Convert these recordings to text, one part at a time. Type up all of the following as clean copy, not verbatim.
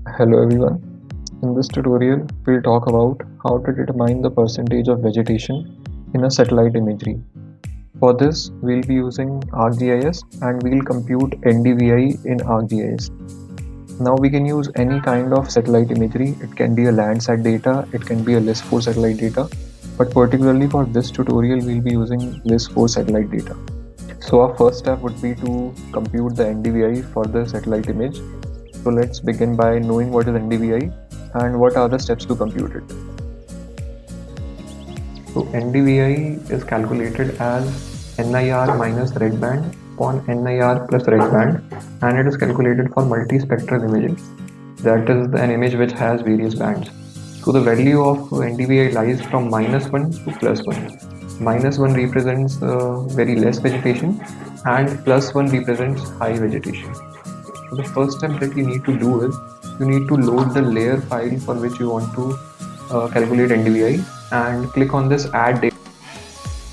Hello everyone. In this tutorial, we'll talk about how to determine the percentage of vegetation in a satellite imagery. For this, we'll be using ArcGIS and we'll compute NDVI in ArcGIS. Now we can use any kind of satellite imagery. It can be a Landsat data, it can be a LIS4 satellite data, but particularly for this tutorial, we'll be using LIS4 satellite data. So our first step would be to compute the NDVI for the satellite image. So let's begin by knowing what is NDVI and what are the steps to compute it. So NDVI is calculated as NIR minus red band upon NIR plus red band, and it is calculated for multispectral imaging. That is an image which has various bands. So the value of NDVI lies from -1 to +1. -1 represents very less vegetation and +1 represents high vegetation. So the first step that you need to do is you need to load the layer file for which you want to calculate NDVI and click on this add data.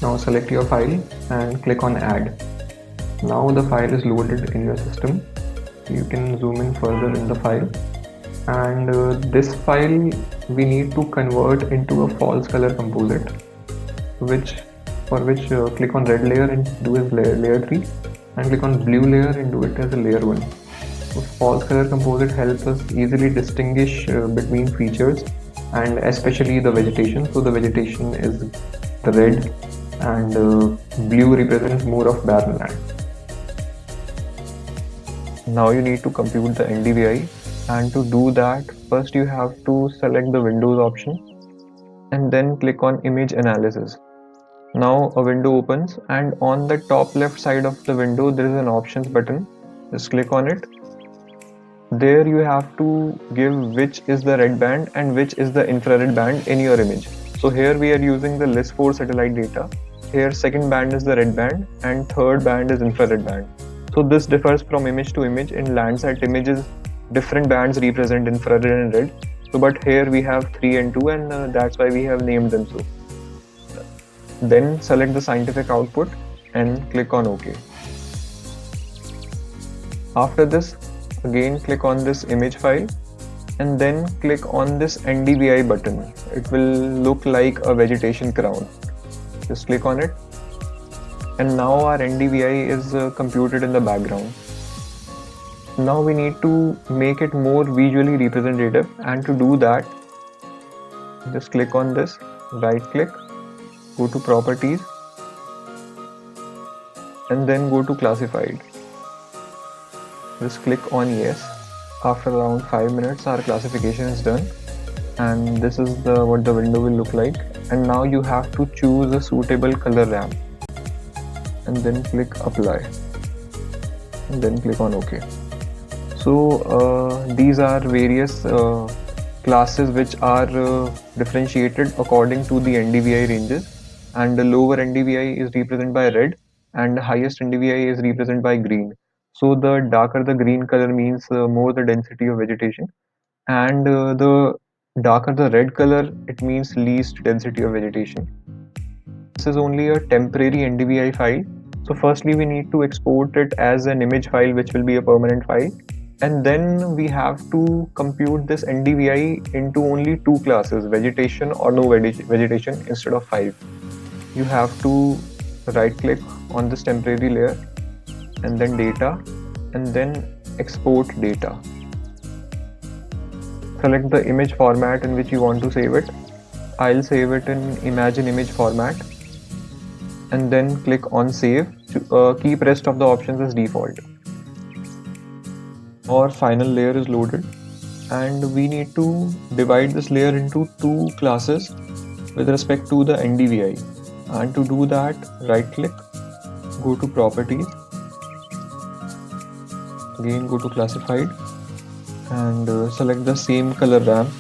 Now select your file and click on add. Now the file is loaded in your system. You can zoom in further in the file, and this file we need to convert into a false color composite, which click on red layer and do as layer 3, and click on blue layer and do it as a layer 1. So false color composite helps us easily distinguish between features and especially the vegetation. So the vegetation is the red and blue represents more of barren land. Now you need to compute the NDVI, and to do that first you have to select the Windows option and then click on image analysis. Now a window opens and on the top left side of the window there is an options button. Just click on it. There you have to give which is the red band and which is the infrared band in your image. So here we are using the LIS4 satellite data. Here second band is the red band and third band is infrared band. So this differs from image to image. In Landsat images, different bands represent infrared and red. So but here we have 3 and 2 and that's why we have named them so. Then select the scientific output and click on OK. After this, again click on this image file and then click on this NDVI button. It will look like a vegetation crown. Just click on it, and now our NDVI is computed in the background. Now we need to make it more visually representative, and to do that just click on this, right click, go to properties and then go to classified. Just click on yes. After around 5 minutes our classification is done, and this is what the window will look like. And now you have to choose a suitable color ramp and then click apply and then click on OK. So these are various classes which are differentiated according to the NDVI ranges, and the lower NDVI is represented by red and the highest NDVI is represented by green. So the darker the green color means more the density of vegetation, and the darker the red color, it means least density of vegetation. This is only a temporary NDVI file. So firstly we need to export it as an image file, which will be a permanent file, and then we have to compute this NDVI into only 2 classes, vegetation or no vegetation, instead of 5. You have to right click on this temporary layer and then data and then export data. Select the image format in which you want to save it. I'll save it in imagine image format and then click on save. Keep rest of the options as default. Our final layer is loaded, and we need to divide this layer into 2 classes with respect to the NDVI. And to do that, right click, go to properties, again go to classified and select the same color ramp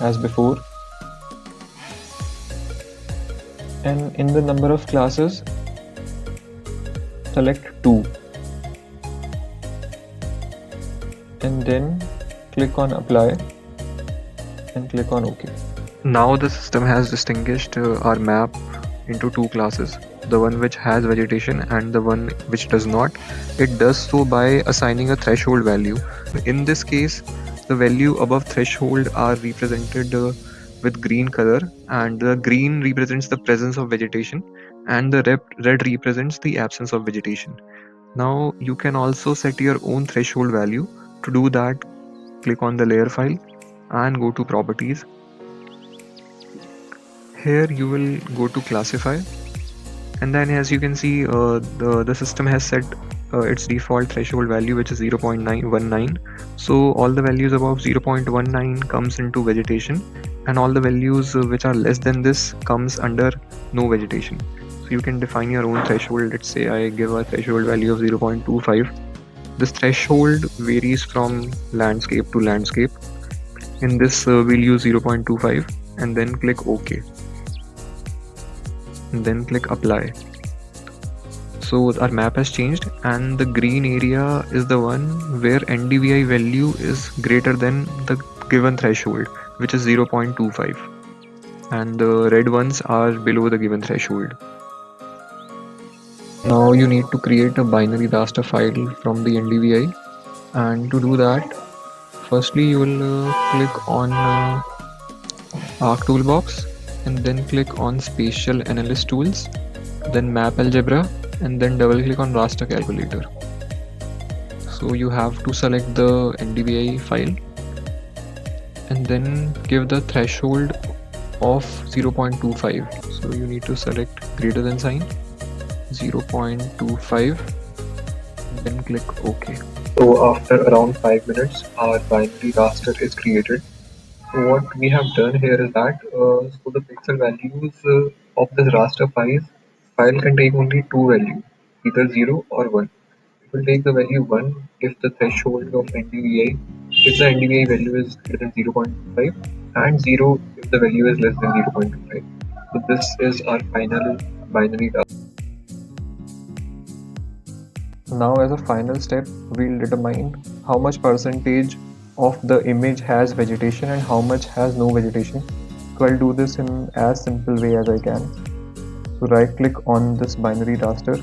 as before, and in the number of classes select 2 and then click on apply and click on OK. Now the system has distinguished our map into 2 classes, the one which has vegetation and the one which does not. It does so by assigning a threshold value. In this case, the value above threshold are represented with green color, and the green represents the presence of vegetation, and the red represents the absence of vegetation. Now you can also set your own threshold value. To do that, click on the layer file and go to properties. Here you will go to classify, and then as you can see, the system has set its default threshold value, which is 0.919. So all the values above 0.19 comes into vegetation, and all the values which are less than this comes under no vegetation. So you can define your own threshold. Let's say I give a threshold value of 0.25. This threshold varies from landscape to landscape. In this, we'll use 0.25 and then click OK. And then click apply. So our map has changed, and the green area is the one where NDVI value is greater than the given threshold, which is 0.25, and the red ones are below the given threshold. Now you need to create a binary raster file from the NDVI, and to do that, firstly you will click on Arc Toolbox, and then click on Spatial Analyst Tools, then Map Algebra, and then double click on Raster Calculator. So you have to select the NDVI file and then give the threshold of 0.25. So you need to select greater than sign, 0.25, then click OK. So after around 5 minutes, our binary raster is created. So what we have done here is that so the pixel values of this raster file can take only two values, either 0 or 1. It will take the value 1 if the threshold of NDVI, if the NDVI value is greater than 0.5, and 0 if the value is less than 0.25. So this is our final binary raster. Now as a final step, we'll determine how much percentage of the image has vegetation and how much has no vegetation. So I'll do this in as simple way as I can. So right click on this binary raster,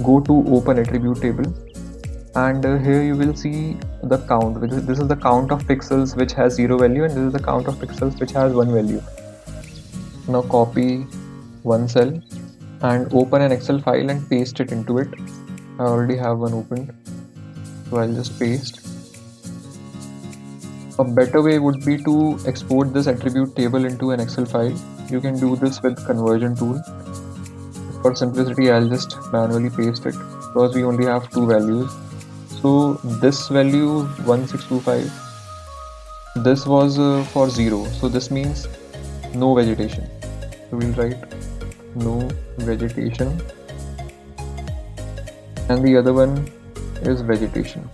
go to open attribute table, and here you will see the count. This is the count of pixels which has 0 value, and this is the count of pixels which has 1 value. Now copy one cell and open an Excel file and paste it into it. I already have one opened, so I'll just paste. A better way would be to export this attribute table into an Excel file. You can do this with conversion tool. For simplicity, I'll just manually paste it because we only have two values. So this value 1625, this was for 0, so this means no vegetation. So we'll write no vegetation, and the other one is vegetation.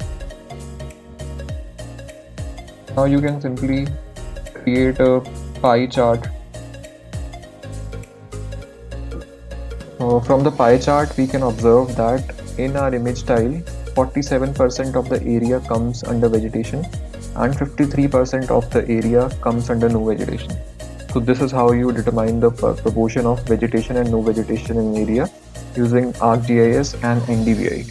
Now you can simply create a pie chart. From the pie chart, we can observe that in our image style, 47% of the area comes under vegetation and 53% of the area comes under no vegetation. So this is how you determine the proportion of vegetation and no vegetation in area using ArcGIS and NDVI.